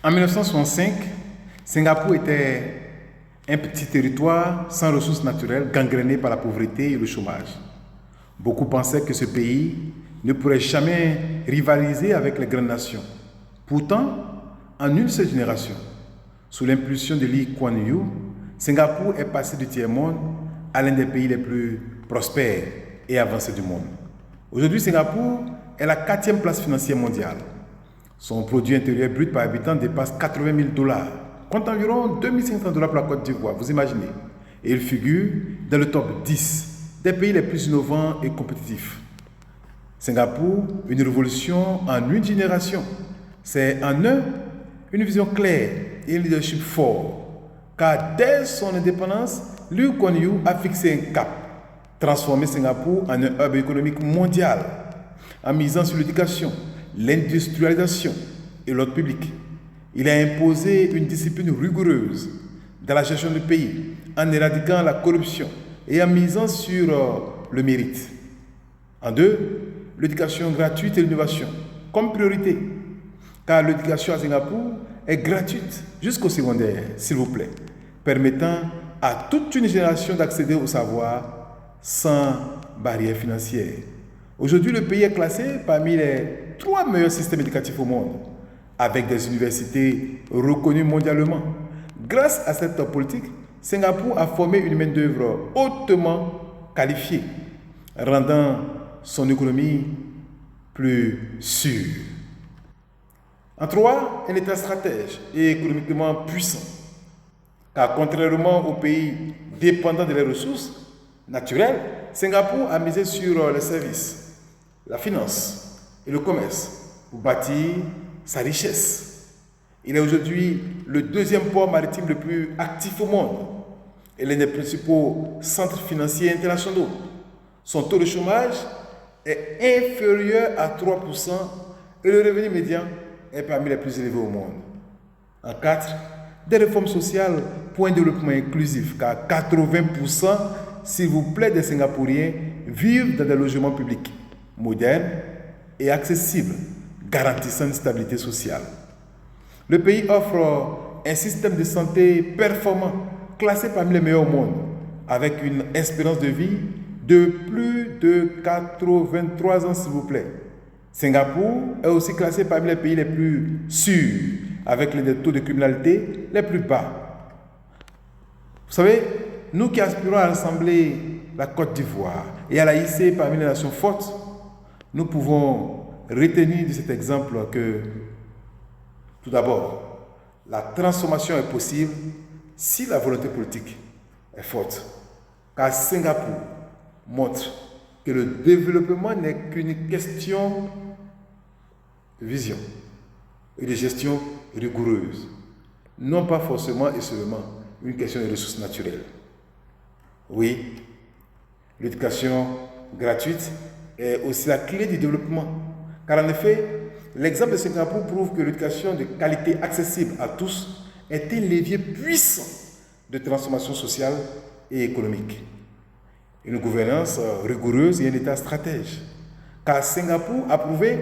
En 1965, Singapour était un petit territoire sans ressources naturelles, gangréné par la pauvreté et le chômage. Beaucoup pensaient que ce pays ne pourrait jamais rivaliser avec les grandes nations. Pourtant, en une seule génération, sous l'impulsion de Lee Kuan Yew, Singapour est passé du tiers-monde à l'un des pays les plus prospères et avancés du monde. Aujourd'hui, Singapour est la 4e place financière mondiale. Son produit intérieur brut par habitant dépasse 80 000 $, compte environ 2500 $ pour la Côte d'Ivoire, vous imaginez. Et il figure dans le top 10 des pays les plus innovants et compétitifs. Singapour, une révolution en une génération. C'est en une vision claire et un leadership fort. Car dès son indépendance, Lee Kuan Yew a fixé un cap, transformer Singapour en un hub économique mondial, en misant sur l'éducation, l'industrialisation et l'ordre public. Il a imposé une discipline rigoureuse dans la gestion du pays, en éradiquant la corruption et en misant sur le mérite. En l'éducation gratuite et l'innovation, comme priorité, car l'éducation à Singapour est gratuite jusqu'au secondaire, s'il vous plaît, permettant à toute une génération d'accéder au savoir sans barrière financière. Aujourd'hui, le pays est classé parmi les 3 meilleurs systèmes éducatifs au monde, avec des universités reconnues mondialement. Grâce à cette politique, Singapour a formé une main-d'œuvre hautement qualifiée, rendant son économie plus sûre. En 3, un État stratège et économiquement puissant, car contrairement aux pays dépendants de leurs ressources naturelles, Singapour a misé sur les services, la finance et le commerce pour bâtir sa richesse. Il est aujourd'hui le 2e port maritime le plus actif au monde et l'un des principaux centres financiers internationaux. Son taux de chômage est inférieur à 3% et le revenu médian est parmi les plus élevés au monde. En 4, des réformes sociales pour un développement inclusif, car 80%, s'il vous plaît, des Singapouriens vivent dans des logements publics modernes et accessibles, garantissant une stabilité sociale. Le pays offre un système de santé performant, classé parmi les meilleurs au monde, avec une espérance de vie de plus de 83 ans, s'il vous plaît. Singapour est aussi classé parmi les pays les plus sûrs, avec les taux de criminalité les plus bas. Vous savez, nous qui aspirons à rassembler la Côte d'Ivoire et à la hisser parmi les nations fortes, nous pouvons retenir de cet exemple que, tout d'abord, la transformation est possible si la volonté politique est forte. Car Singapour montre que le développement n'est qu'une question de vision et de gestion rigoureuse, non pas forcément et seulement une question de ressources naturelles. Oui, l'éducation gratuite est aussi la clé du développement, car en effet, l'exemple de Singapour prouve que l'éducation de qualité accessible à tous est un levier puissant de transformation sociale et économique. Une gouvernance rigoureuse et un État stratège, car Singapour a prouvé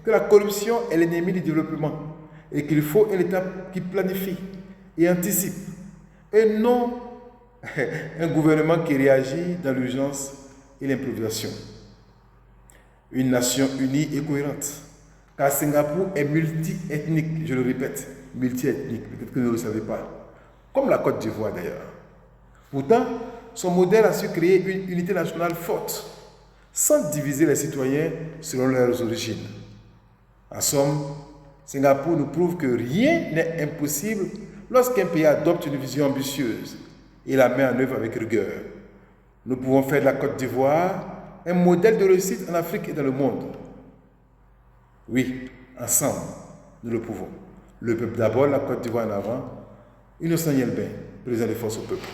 que la corruption est l'ennemi du développement et qu'il faut un État qui planifie et anticipe, et non un gouvernement qui réagit dans l'urgence et l'improvisation. Une nation unie et cohérente, car Singapour est multi-ethnique, je le répète, multi-ethnique, peut-être que vous ne le savez pas, comme la Côte d'Ivoire d'ailleurs. Pourtant, son modèle a su créer une unité nationale forte, sans diviser les citoyens selon leurs origines. En somme, Singapour nous prouve que rien n'est impossible lorsqu'un pays adopte une vision ambitieuse et la met en œuvre avec rigueur. Nous pouvons faire de la Côte d'Ivoire un modèle de réussite en Afrique et dans le monde. Oui, ensemble, nous le pouvons. Le peuple d'abord, la Côte d'Ivoire en avant. Innocent Yelbin, président des forces au peuple.